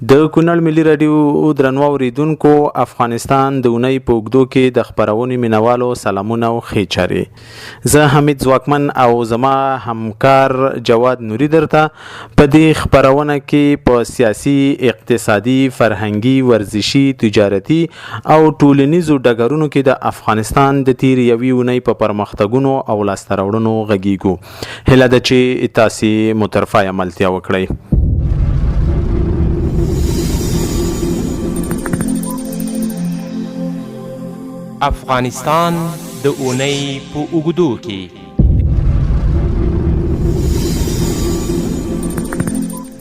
د کونړ ملي رادیو درنو اوریدونکو افغانستان د اونۍ په اوږدو کې د خپرونې مینوالو سلامونه او ښې چارې. زه حمید ځواکمن او زما همکار جواد نوري درته په دې خپرونه کې په سیاسي، اقتصادي، فرهنګي، ورزشي، تجارتي او ټولنیزو ډګرونو کې د افغانستان د تیر یوې اونۍ په پرمختګونو او لاسته راوړنو غږیږو. هیله ده چې تاسې مترفع عملتیا وکړئ. افغانستان د اونۍ په اوږدو کې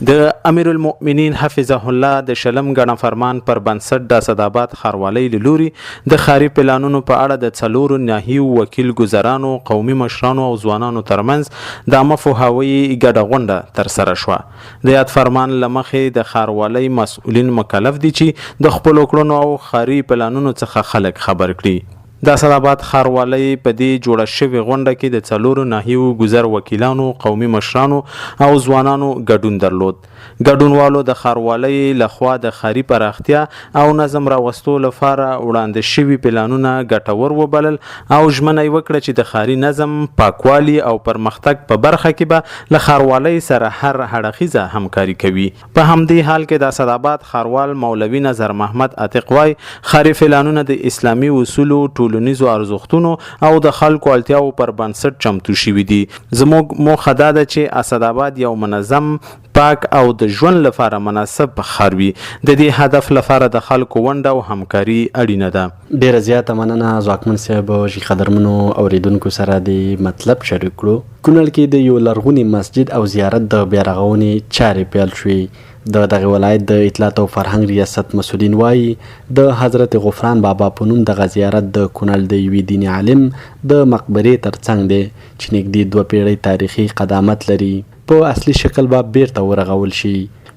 د امیر المؤمنین حفظه الله د شلم ګڼه فرمان پر بنسټ د اسداباد ښاروالۍ له لوري د ښاري پلانونو په اړه د څلورو ناحیو وکیل ګذرانو، قومي مشرانو او ځوانانو ترمنځ د عامه پوهاوي ګډه غونډه ترسره شوه. د یاد فرمان له مخې د ښاروالۍ مسؤلین مکلف دي چې د خپلو کړنو او ښاري پلانونو څخه خلک خبر کړي. د اسداباد ښاروالۍ په دې جوړه شوې غونډه کې د څلورو ناحیو ګذر وکیلانو، قومي مشرانو او ځوانانو ګډون درلود. ګډونوالو د ښاروالۍ لخوا د ښاري پراختیا او نظم راوستو لپاره وړاندې شوي پلانونه ګټور وبلل او ژمنه یې وکړه چې د ښاري نظم، پاکوالي او پرمختګ په برخه کې به له ښاروالۍ سره هر اړخیزه همکاري کوي. په همدې حال کې د اسداباد ښاروال مولوي نظر محمد عتیق وایي ښاري پلانونه د اسلامي اصولو، ټولنیزو ارزښتونو او د خلکو اړتیاو پر بنسټ چمتو شوي دي. زموږ موخه دا ده چې اسداباد یو منظم، پاک او د ژوند لپاره مناسب ښار وي. د دې هدف لپاره د خلکو ونډه او همکاري اړینه ده. ډیره زیاته مننه ځواکمن صاحب او قدرمنو اوریدونکو سره د مطلب شریک کړو. کونړ کې د یو لرغوني مسجد او زیارت د بیا رغونې چارې پیل شوې. د دغه ولایت د اطلاعات او فرهنګ ریاست مسؤلین وایي د حضرت غفران بابا په نوم دغه زیارت د کونړ د یوې دیني عالم د مقبرې ترڅنګ دی چې نږدې 2 پیړۍ تاریخي قدامت لري. په اصلي شکل به بیرته ورغول شي.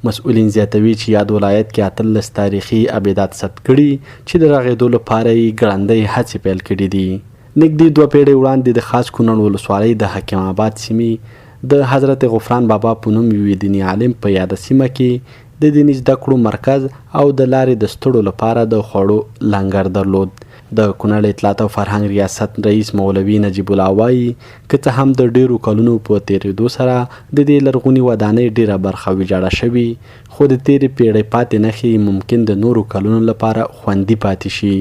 مسؤلین زیاتوي چې یاد ولایت کې 18 تاریخي ابدات ثبت کړي چې د رغېدو لپاره یې ګړندۍ هڅې پیل کړي دي. نږدې 2 پیړۍ وړاندې د خاص کونړ ولسوالۍ د حکیم آباد سیمې د حضرت غفران بابا په نوم یوې دیني عالم په یاده سیمه کې د دیني زده کړو مرکز او د لارې د ستړو لپاره د خوړو لنګر درلود. د کونړ اطلاعات او فرهنګ ریاست رئیس مولوي نجیب الله وایي که څه هم د ډیرو کلونو په تیریدو سره د دې لرغونې ودانۍ ډیره برخه ویجاړه شوي، خو د تیرې پیړۍ پاتې نښې ممکن د نورو کلونو لپاره خوندي پاتې شي.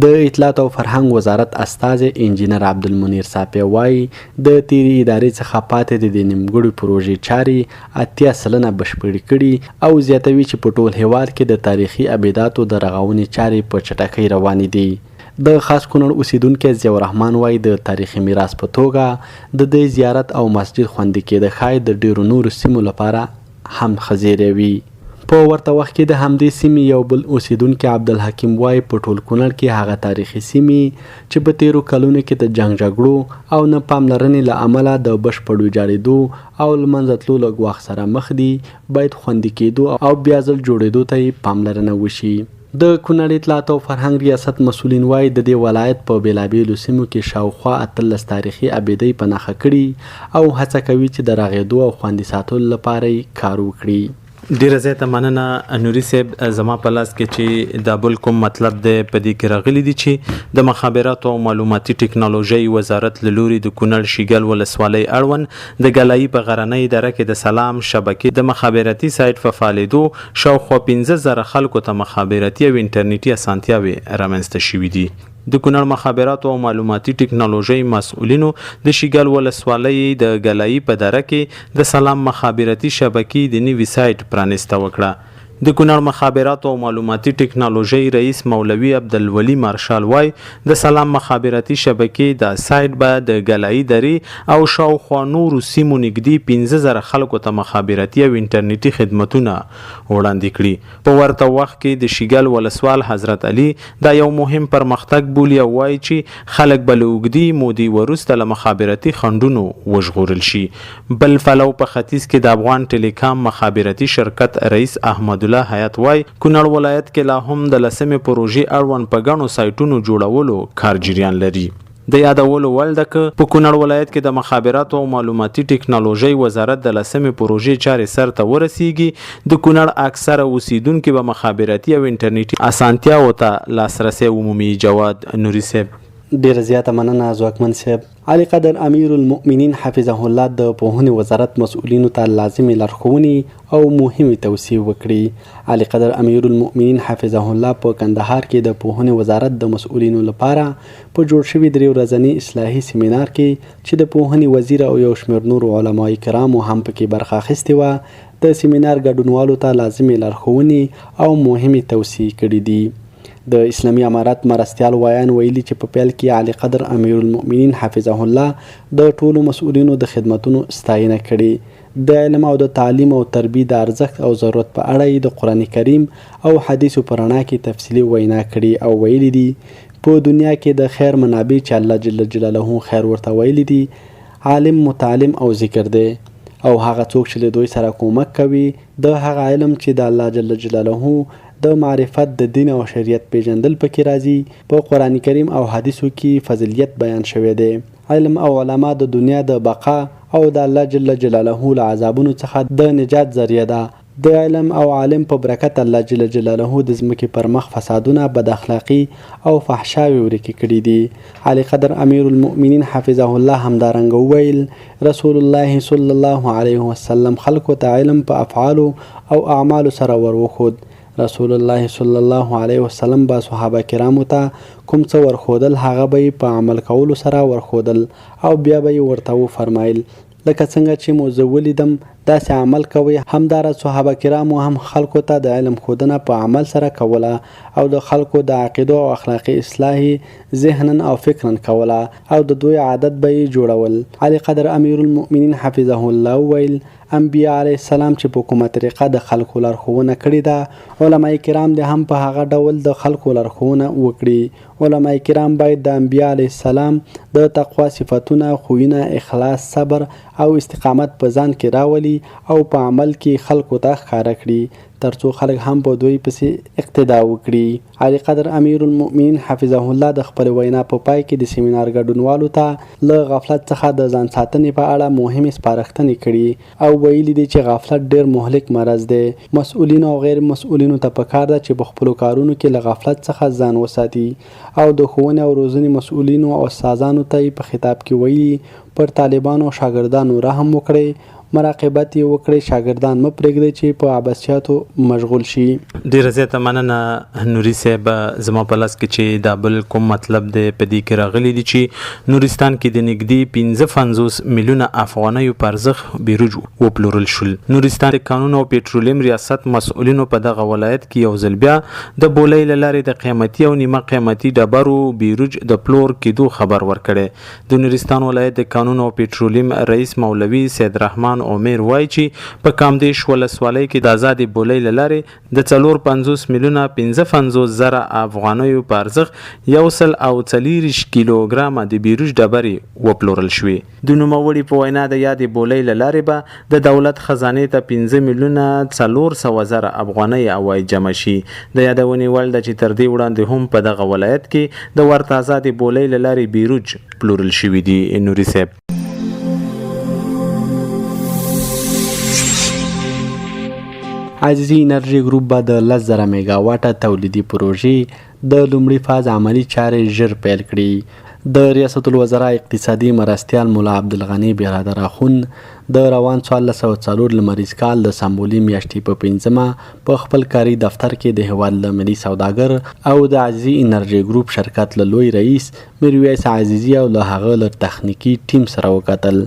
د اطلاعات او فرهنګ وزارت استازی انجینر عبدالمنیر صافی وایي د تیرې ادارې څخه پاتې د دې نیمګړې پروژې چارې 80% بشپړې کړي او زیاتوي چې په ټول هیواد کې د تاریخي ابداتو د رغونې چارې په چټکۍ روانې دي. د خاص کونړ اوسیدونکی ضیاء الرحمن وایي د تاریخي میراث په توګه د دې زیارت او مسجد خوندي کېده ښایي د ډیرو نورو سیمو لپاره هم ښه وي. په ورته وخت کې د همدې سیمې یو بل اوسیدونکی عبدالحکیم وایي په ټول کونړ کې هغه تاریخي سیمې چې په تیرو کلونو کې د جنګ جګړو او نه پاملرنې له امله د بشپړ ویجاړېدو او له منځه تلو له ګواښ سره مخ دي باید خوندي کېدو او بیا ځل جوړېدو ته یې پاملرنه وشي. د کونړ اطلاعات او فرهنګ ریاست مسؤلین وایي د دې ولایت په بیلابیلو سیمو کې شاوخوا 18 تاریخي ابدۍ په نښه کړي او هڅه کوي چې د رغېدو او خوندي ساتلو لپاره یې کار وکړي. ډیره زیاته مننه نوري صاحب. زما په لاس کې چې دا بل کوم مطلب دی په دې کې راغلی دی چې د مخابراتو او معلوماتي ټکنالوژۍ وزارت له لوري د کونړ شیګل ولسوالۍ اړوند د ګلایي په غرنۍ دره کې د سلام شبکې د مخابراتي سایټ په فعالېدو شاوخوا 15,000 خلکو ته مخابراتي او انټرنیټي اسانتیاوې رامنځته شوي دي. د کونړ مخابراتو او معلوماتي ټکنالوژۍ مسؤلینو د شیګل ولسوالۍ د ګلایي په دره کې د سلام مخابراتي شبکې د نوي سایټ پرانسته وکړه. د کونړ مخابراتو او معلوماتي ټکنالوژۍ رئیس مولوي عبدالولي مارشال وایي د سلام مخابراتي شبکې د سایټ به د ګلایي درې او شاوخوا نورو سیمو نږدې 15,000 خلکو ته مخابراتي او انټرنیټي خدمتونه وړاندې کړي. په ورته وخت کې د شیګل ولسوال حضرت علي دا یو مهم پرمختګ بولي او وایي چې خلک به له اوږدې مودې وروسته له مخابراتي خنډونو وژغورل شي. بل پلو په ختیځ کې د افغان ټیلیکام مخابراتي شرکت رئیس احمد الله حیات وای کونړ ولایت کې لا هم د 10مې پروژې اړوند په ګڼو سایټونو جوړولو کار جریان لري. د یادولو وړ ده که په کونړ ولایت کې د مخابراتو او معلوماتي ټکنالوژي وزارت د 10مې پروژې چارې سر ته ورسیږي د کونړ اکثره اوسیدونکو به مخابراتي او انټرنیټي اسانتیاوو ته لاسرسی ومومي. جواد نوري صاحب: ډیره زیاته مننه ځواکمن صاحب. علي قدر امیر المؤمنین حفظه الله د پوهنې وزارت مسؤلینو ته لازمي لارښوونې او مهمې توصیې وکړي. علي قدر امیر المؤمنین حفظه الله په کندهار کې د پوهنې وزارت د مسؤلینو لپاره په جوړ شوي 3 ورځني اصلاحي سیمینار کې چې د پوهنې وزیر او یو شمېر نور علماء کرامو هم پکې برخه اخیستې وه، د سیمینار ګډونوالو ته لازمي لارښوونې او مهمې توصیې کړي دي. د اسلامي امارات مرستیال وایان ویلي چې په پیل کې علي قدر امیر المؤمنین حفظه الله د ټولو مسؤلینو د خدمتونو ستاینه کړې. د علم او د تعلیم او تربیې د ارزښت او ضرورت په اړه یې د قرآن کریم او حدیثو په رڼا کې تفصیلي وینا کړې او ویلي دي په دنیا کې د خیر منابع چې الله جل جلاله خیر ورته ویلي دي عالم، متعلم او ذکر دی، او هغه څوک چې له دوی سره کومک کوي د هغه علم چې د الله جل جلاله د معرفت، د دین او شریعت پیژندل پکې راځي. په قرآن کریم او حدیثو کې فضیلت بیان شوی دی. علم او علما د دنیا د بقا او د الله جل جلاله له عذابونو څخه د نجات ذریعہ ده. د علم او عالم په برکت الله جل جلاله د ځمکې پر مخ فسادونه، بد اخلاقی او فحشاوي ورکې کړي دي. علي قدر امیر المؤمنین حفظه الله همدارنګه وویل رسول الله صلی الله علیه وسلم خلکو ته علم په افعالو او اعمالو سره وروښود. رسول الله صلی الله علیه وسلم با صحابه کرامو ته کوم څه ورښودل هغه به په عمل کولو سره ورښودل او بیا به یې ورته وفرمایل لکه څنګه چې مو زه ولیدم داسې عمل کوئ. همدارس صحابه کرامو هم خلکو ته د علم ښودنه په عمل سره کوله او د خلکو د عقیدو او اخلاقي اصلاح ذهنا او فکرا کوله او د دوی عادت به یې جوړول. علي قدر امیر المؤمنین حفظه الله ویل انبیاء علیه السلام چې په کومه طریقه د خلکو لارښوونه کړې ده، علما کرام د هم په هغه ډول د خلکو لارښوونه وکړي. علما کرام باید د انبیاء علیه السلام د تقوا صفتونه، خویونه، اخلاص، صبر او استقامت په ځان کې راولي او په عمل کې خلکو ته ښکاره کړي ترڅو خلک هم په دوی پسې اقتدا وکړي. علي قدر امیر المؤمنین حفظه الله د خپل وینا په پای کې د سیمینار ګډونوالو ته له غفلت څخه د ځان ساتنې په اړه مهمې سپارښتنې کړي او ویلي دي چې غفلت ډیر مهلک مرض دی. مسؤلینو او غیر مسؤلینو ته پکار ده چې په خپلو کارونو کې له غفلت څخه ځان وساتي او د ښوونې او روزنې مسؤلینو او استادانو ته په خطاب کې ویلي پر طالبانو او شاګردانو رحم وکړي، مراقبت یې وکړي، شاګردان مه پرېږدئ چې په عبثیاتو مشغول شي. ډیره زیاته مننه نوري صاحب. زما په لاس کې چې دا بل کوم مطلب دی په دې کې راغلی دی چې نورستان کې د نږدې 55 میلیونه افغانیو په ارزښت بیروج وپلورل شول. نورستان د قانون او پټرولیم ریاست مسؤلینو په دغه ولایت کې یو ځل بیا د بولۍ له لارې د قیمتي او نیمه قیمتي ډبرو بیروج د پلور کېدو خبر ورکړی. د نورستان ولایت د قانون او پټرولیم رئیس مولوي سید رحمان عمر وایي چې په کامدیش ولسوالۍ کې د آزادې بولۍ له لارې د 450 میلیونه 55 زره افغانیو په ارزښت 140 کیلوګرامه د بیروج ډبرې وپلورل شوې. د نوموړي په وینا د یادې بولۍ له لارې به د دولت خزانې ته 15 میلیونه 400 زره افغانۍ عواید جمع شي. د یادونې وړ ده چې تر دې وړاندې هم په دغه ولایت کې د ورته آزادې بولۍ له لارې بیروج پلورل شوي دي. نوري صاحب: عزیزي انرژي ګروپ به د 10,000 میګاواټه تولیدي پروژې د لومړي فاز عملی چارې ژر پیل کړي. د ریاست الوزرا اقتصادي مرستیال مولا عبدالغني برادر اخون د روان 1404 لمریز کال د سمبولي میاشتې په 5مه په خپل کاري دفتر کې د هیواد له ملي سوداګر او د عزیزي انرژي ګروپ شرکت له لوی رئیس میرویس عزیزي او له هغه له تخنیکي ټیم سره وکتل.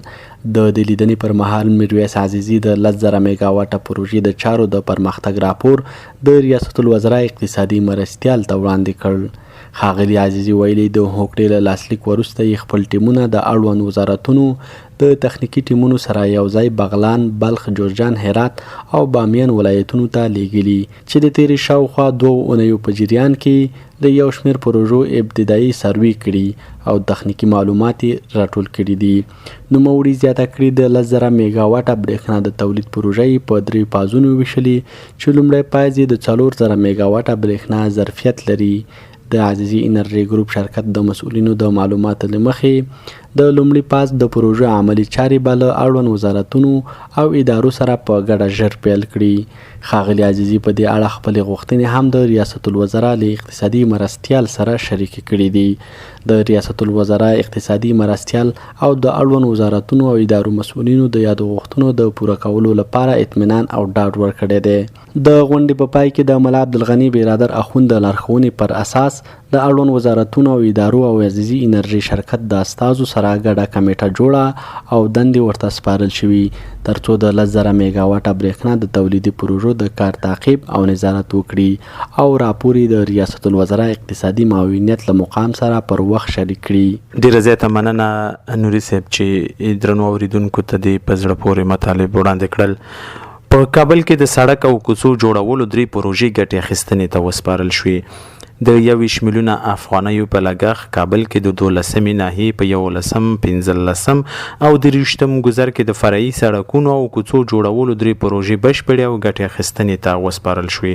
د لیدنې پر مهال میرویس عزیزي د 10,000 میګاواټه پروژې د چارو د پرمختګ راپور د ریاست الوزرا اقتصادي مرستیال ته وړاندې کړ. ښاغلي عزیزي ویلي د هوکړې له لاسلیک وروسته یې خپل ټیمونه د اړوند وزارتونو د تخنیکي ټیمونو سره یوځای بغلان، بلخ، جوزجان، هرات او بامیان ولایتونو ته لیږلي چې د تیرې شاوخوا 2 اونیو په جریان کې د یو شمېر پروژو ابتدایي سروې کړي او تخنیکي معلومات راټول کړي دي. نوموړي زیاته کړي د 10,000 میګاواټه برېښنا د تولید پروژې په 3 فازونو ویشلي چې لومړی فاز یې د 4,000 میګاواټه برېښنا ظرفیت لري. د عزیزي انرژي ګروپ شرکت د مسؤلینو د معلوماتو له مخې د لومړي پاس د پروژې عملي چارې به له اړوند وزارتونو او ادارو سره په ګډه ژر پیل کړي. ښاغلي عزیزي په دې اړه خپلې غوښتنې هم د ریاست الوزرا له اقتصادي مرستیال سره شریکې کړي دي. د ریاست الوزرا اقتصادي مرستیال او د اړوند وزارتونو او ادارو مسؤلینو د یادو غوښتنو د پوره کولو لپاره اطمینان او ډاډ ورکړی دی. د غونډې په پای کې د ملا عبدالغني برادر اخوند د لارښوونې پر اساس د اړوند وزارتونو او ادارو او عزیزي انرژي شرکت د استازو سره ګډه کمیټه جوړه او دندې ورته سپارل شوي ترڅو د 10,000 میګاواټه برېښنا د تولیدي پروژو د کار تعقیب او نظارت وکړي او راپور د ریاست الوزرا اقتصادي معاونیت له مقام سره پر وخت شریک کړي. ډیره زیاته مننه نوري صاحب چې درنو اوریدونکو ته د په زړه پورې مطالب وړاندې کړل. په کابل کې د سړک او کوڅو جوړولو 3 پروژې ګټې اخیستنې ته وسپارل شوې. د 21 میلیونه افغانیو په لګښت کابل کې د 12مې ناحیې په 11م 15م او 23م ګذر کې د فرعي سړکونو او کوڅو جوړولو 3 پروژې بشپړې او ګټې اخیستنې ته وسپارل شوې.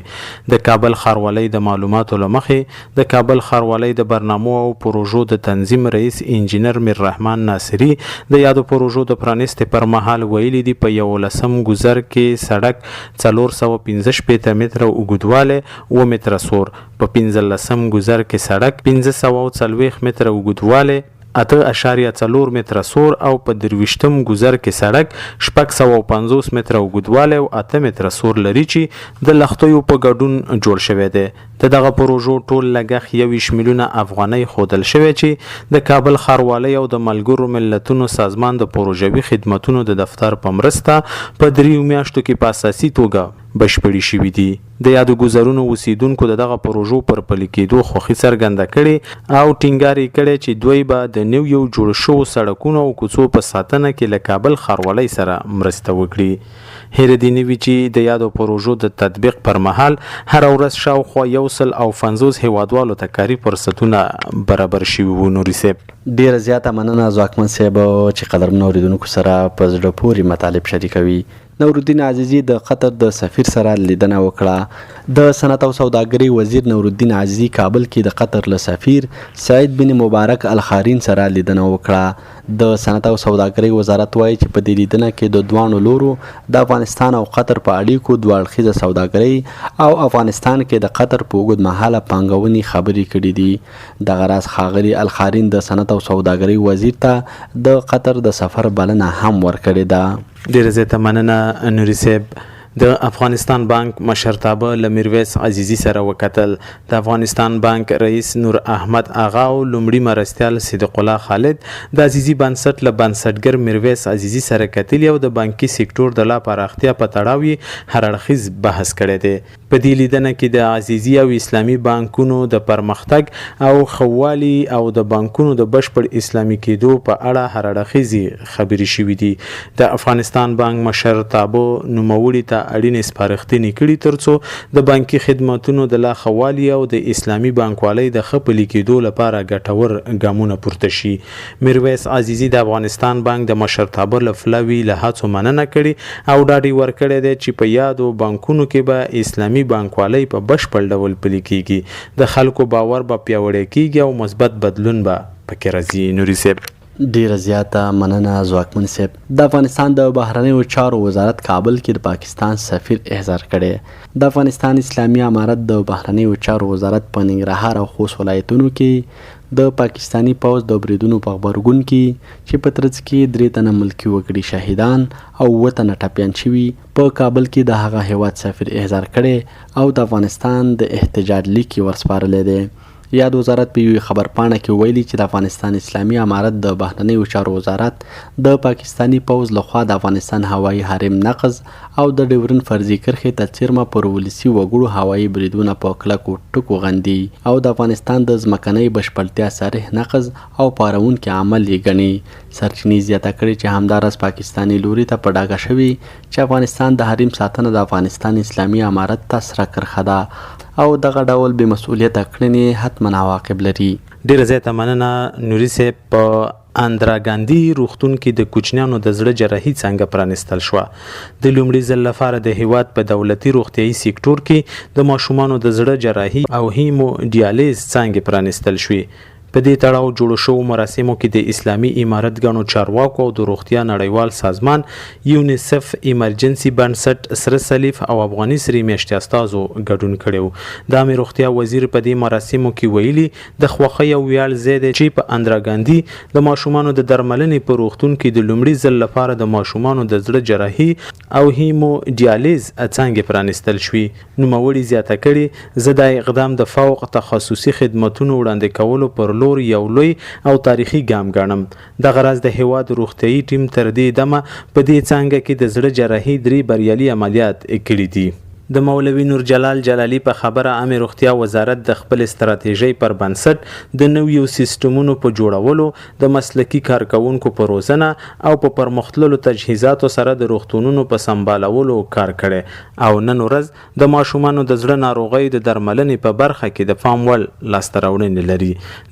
د کابل ښاروالۍ د معلوماتو له مخې د کابل ښاروالۍ د برنامو او پروژو د تنظیم رئیس انجینر میر رحمان ناصري د یادو پروژو د پرانیستې پر مهال ویلي دي په 11م ګذر کې سړک 415 متره اوږدوالی 2 متره سور، په 15م ګذر کې سړک 540 متره اوږدوالی 8.4 متره سور او په 23م ګذر کې سړک 650 متره اوږدوالی او 8 متره سور لري چې د لښتیو په ګډون جوړ شوی دی. د دغه پروژو ټول لګښت 21 میلیونه افغانۍ ښودل شوی چې د کابل ښاروالۍ او د ملګرو ملتونو سازمان د پروژوي خدمتونو د دفتر په مرسته په 3 میاشتو کې په اساسي توګه بشپړي شوي دي. د یادو ګذرونو اوسیدونکو دغه پروژو پر پلي کېدو خوښي څرګنده کړې او ټینګار یې کړی چې دوی به د نویو جوړ شوو سړکونو او کوڅو په ساتنه کې له کابل ښاروالۍ سره مرسته وکړي. هیره دې نه وي چې د یادو پروژو د تطبیق پر مهال هره ورځ شاوخوا 150 هیوادوالو ته کاري فرصتونه برابر شوي وو. نوري صاحب ډیره زیاته مننه ځواکمن صاحب چې قدرمنو اوریدونکو سره په زړه پورې مطالب شریکوي. نورالدین عزیزي د قطر د سفیر سره لیدنه وکړه. د صنعت او سوداګرۍ وزیر نورالدین عزیزي کابل کې د قطر له سفیر سعید بن مبارک الخارین سره لیدنه وکړه. د صنعت او سوداګرۍ وزارت وایي چې په دې لیدنه کې د دوانو لورو د افغانستان او قطر په اړیکو دوه اړخیزه سوداګرۍ او افغانستان کې د قطر په اوږد مهاله پانګونې خبرې کړي دي. دغه راز ښاغلي الخارین د صنعت او سوداګرۍ وزیر ته د قطر د سفر بلنه هم ورکړې ده. ډیره زیاته مننه نوري صاحب. د افغانستان بانک مشرتابه له میرویس عزیزي سره وکتل. د افغانستان بانک رئیس نور احمد آغا او لومړي مرستیال صدیق الله خالد د عزیزي بنسټ له بنسټګر میرویس عزیزي سره کتلي او د بانکي سکتور د لا پراختیا په تړاو یې هر اړخیز بحث کړی دی. په دې لیدنه کې د عزیزي او اسلامي بانکونو د پرمختګ او خوالي او د بانکونو د بشپړ اسلامي کېدو په اړه هر اړخیزې خبرې شوې دي. د افغانستان بانک مشرتابه نوموړي ته اړینې سپارښتنې کړي ترڅو د بانکي خدماتونو د لا خوالي او د اسلامي بانکوالۍ د ښه پلي کېدو لپاره ګټور ګامونه پورته شي. میرویس عزیزي د افغانستان بانک د مشرتابه له پلوي له هڅو مننه کړې او ډاډ یې ورکړی دی چې په یادو بانکونو کې به اسلامي بانکوالۍ په بشپړ ډول پلي کېږي. د خلکو باور به پیاوړی کېږي او مثبت بدلون به پکې راځي. نوري صاحب ډیره زیاته مننه ځواکمن صاحب. د افغانستان د بهرنیو چارو وزارت کابل کې د پاکستان سفیر احضار کړی. د افغانستان اسلامي امارت د بهرنیو چارو وزارت په ننګرهار او خوست ولایتونو کې د پاکستانی پوځ د بریدونو په غبرګون کې چې په ترڅ کې 3 تنه ملکي وګړي شهیدان او 7 تنه ټپیان شوي په کابل کې د هغه هیواد سفیر احضار کړی او د افغانستان د احتجاج لیک ورسپارلی دی. یاد وزارت په یوې خبرپاڼه کې ویلي چې د افغانستان اسلامي امارت د بهرنیو چارو وزارت د پاکستانی پوځ لخوا د افغانستان هوایي حریم نقض او د ډیورن فرضي کرښې تر څیرمه پر ولسي وګړو هوایي بریدونه په کلکو ټکو غندي او د افغانستان د ځمکنۍ بشپړتیا صریح نقض او پارونکي عمل یې ګڼي. سرچینې زیاته کړې چې همداراز پاکستانی لوري ته په ډاګه شوي چې افغانستان د حریم ساتنه د افغانستان اسلامي امارت ته سره کرښه ده او دغه ډول بې مسؤلیته کړنې حتما عواقب لري. ډیره زیاته مننه نوري صاحب. په اندراګاندي روغتون کې د کوچنیانو د زړه جراحي څنګه پرانستل شو. د لومړي ځل لپاره د هیواد په دولتي روغتيایي سکتور کې د ماشومانو د زړه جراحي او هیمو ډیالیز څنګه پرانستل شوې. په دې تړاو جوړ شو مراسمو کې د اسلامي امارت غنو چارواکو او د روغتیا نړیوال سازمان یونیسف ایمرجنسي بنسټ سره صلیف او افغاني سری میاشتې استادو ګډون کړو. د امیر روغتیا وزیر په دې مراسمو کې ویلي د خوخه یو ویال زیاده چې په اندراګاندي د ماشومانو د درملنې په روغتون کې د لومړي ځل لپاره د ماشومانو د زړه جراحي او هیمو ډیالیز څنګه پرانستل شوې. نو موري زیاته کړي زه د اقدام د فوق تخصصي خدماتونو وړاندې کولو پر یو لوی او تاریخي ګام ګڼم. د غرض د هیواد روغتيایي ټیم تر دې دمه په دې څنګه کې د زړه جراحي 3 بریالي عملیات کړي دي. د مولوي نور جلال جلالی په خبره عامه روغتیا وزارت د خپل استراتیژي پر بنسټ د نویو سیستمونو په جوړولو د مسلکي کارکونکو په روزنه او په پرمختللو تجهیزاتو سره د روغتونونو په سمبالولو کار کړي او نن ورځ د ماشومانو د زړه ناروغۍ د درملنې په برخه کې د پام وړ لاسته راوړنې لري.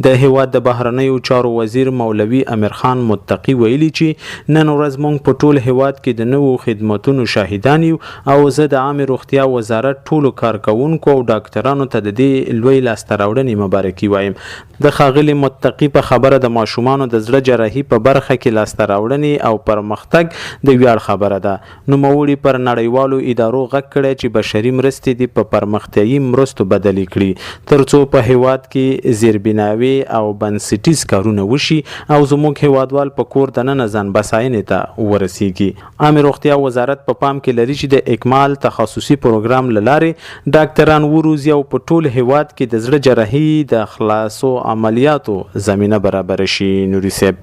د هیواد د بهرنیو چارو وزیر مولوي امیر خان متقی ویلي چې نن ورځ موږ په ټول هیواد کې د نوو خدماتونو شاهدان یو او زه د عامه روغتیا وزارت ټولو کارکونکو او ډاکټرانو ته د دې لوی لاسته راوړنې مبارکي وایم. د ښاغلي متقی په خبره د ماشومانو د زړه جراحي په برخه کې لاسته راوړنې او پرمختګ د ویاړ خبره ده. نوموړي پر نړیوالو ادارو غږ کړی چې بشري مرستې دې په پرمختیایي مرستو بدلې کړي ترڅو په هیواد کې زیربناوي او بنسټیز کارونه وشي او زموږ هیوادوال په کور دننه ځان بساینې ته ورسیږي. عامه روغتیا وزارت په پام کې لري چې د اکمال تخصصي پروګرام لاره ډاکټران وروزي او په ټول هیواد کې د زړه جراحي د خلاصو عملیاتو زمينه برابر شي. نوري صاحب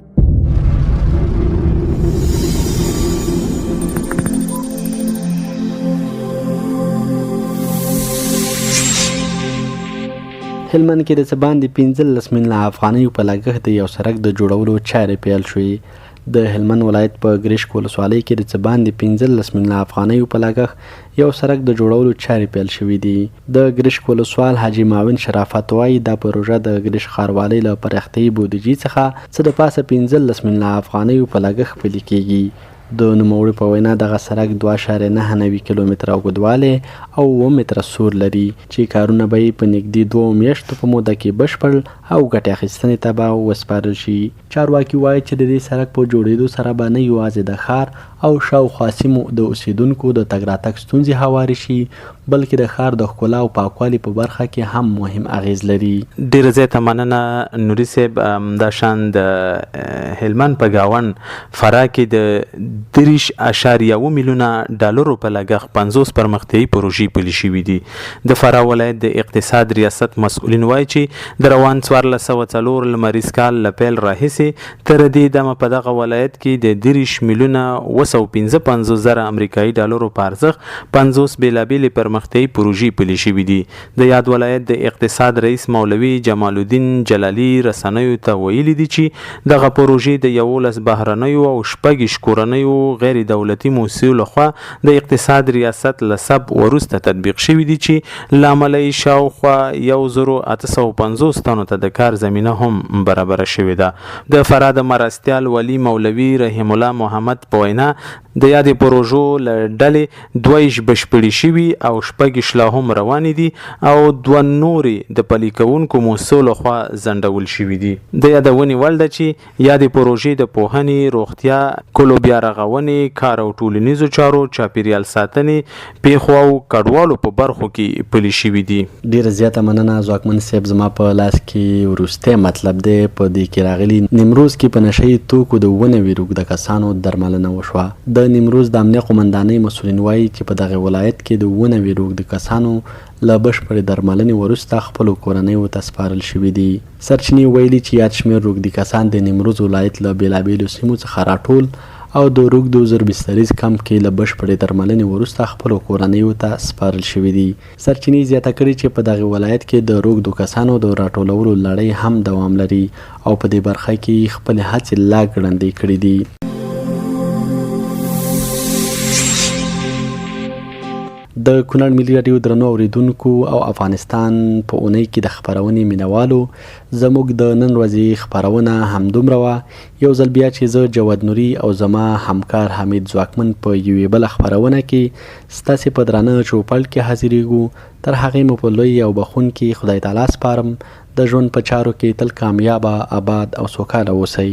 هلمند کې د څه باندې 15 میلیونه افغانیو په لګښت د یو سړک د جوړولو چارې پیل شوې. د هلمند ولایت په ګریشک ولسوالۍ کې د څه باندې 15 میلیونه افغانیو په لګښت یو سړک د جوړولو چارې پیل شوې دي. د ګریشک ولسوال حاجي معاون شرافت وایي دا پروژه د ګریشک ښاروالۍ له پراختیایي بودیجې څخه څه د پاسه 15 میلیونه افغانیو په لګښت پلي کیږي. د نوموړي په وینا دغه سړک 2.99 کیلومتره اوږدوالی او 9 متره سور لري چې کارونه به یې په نږدې 2 میاشتو په موده کې بشپړ او ګټې اخیستنې ته به وسپارل شي. چارواکي وایي چې د دې سړک په جوړېدو سره به نه یوازې د ښار او شاوخوا سیمو د اوسیدونکو د تګ راتګ ستونزې هوارې شي بلکې د ښار د ښکلا او پاکوالي په برخه کې هم مهم اغیز لري. ډیره زیاته مننه نوري صاحب. دا شان د هلمند په گاون فرا کې د 3.1 میلیونه ډالرو په لګښت 50 پرمختیایي پروژې پلي شوې دي. د فرا ولایت د اقتصاد ریاست مسؤلین وایي چې د روان 1404 لمریز کال له پیل راهیسې تر دې دمه په دغه ولایت کې د 3 میلیونه 255 زره امریکایي ډالرو په ارزښت 50 بیلابېلې پرمختیایي پروژې پلي شوې دي. د یاد ولایت د اقتصاد رئیس مولوي جمال الدین جلالی رسنیو ته ویلي دي چې دغه پروژې د 11 بهرنیو او 6 کورنیو غیر دولتي موسسو لخوا د اقتصاد ریاست لسب وروسته تطبیق شوی دي چې لامل یې شاوخوا 1850 تنو ته د کار زمینه هم برابر شوې ده. د فرا د مرستیال ولی مولوي رحیم الله محمد په وینا د یادې پروژو له ډلې 2 بشپړې شوي او 6 لا هم روانې دي او 2 نورې د پلي کوونکو موسسو لخوا ځنډول شوي دي. د یادونې وړ ده چې یادې پروژې د پوهنې، روغتیا، کلو بیا رغونې، کار او ټولنیزو چارو، چاپیریال ساتنې، پیښو او کډوالو په برخو کې پلي شوي دي. ډیره زیاته مننه ځواکمن صاحب. زما په لاس کې وروستی مطلب دی. په دې کې راغلي نیمروز کې په نشه یي توکو د 9 روږده کسانو درملنه وشوه. د نیمروز د امنیه قومندانۍ مسؤلین وایي چې په دغه ولایت کې د 9 روږده کسانو له بشپړې درملنې وروسته خپلو کورنیو ته سپارل شوي دي. سرچینې ویلي چې یاد شمېر روږدي کسان د نیمروز ولایت له بېلابېلو سیمو څخه راټول او د روږدو زربستریز کمپ کې له بشپړې درملنې وروسته خپلو کورنیو ته سپارل شوي دي. سرچینې زیاته کړي چې په دغه ولایت کې د روږدو کسانو د راټولولو لړۍ هم دوام لري او په دې برخه کې خپلې هڅې لا ګړندۍ کړي دي. د د کونړ ملي راډیو درنو اوریدونکو او افغانستان په اونۍ کې د خپرونې مینوالو، زموږ د نن ورځې خپرونه همدومره وه. یو ځل بیا چې زه جواد نوري او زما همکار حمید ځواکمن په یوې بله خپرونه کې ستاسې په درانه چوپړ کې حاضرېږو. تر هغې مو په لوی او بخښونکي خدای تعالی سپارم. د ژوند په چارو کې تل کامیابه، آباد او سوکاله اوسئ.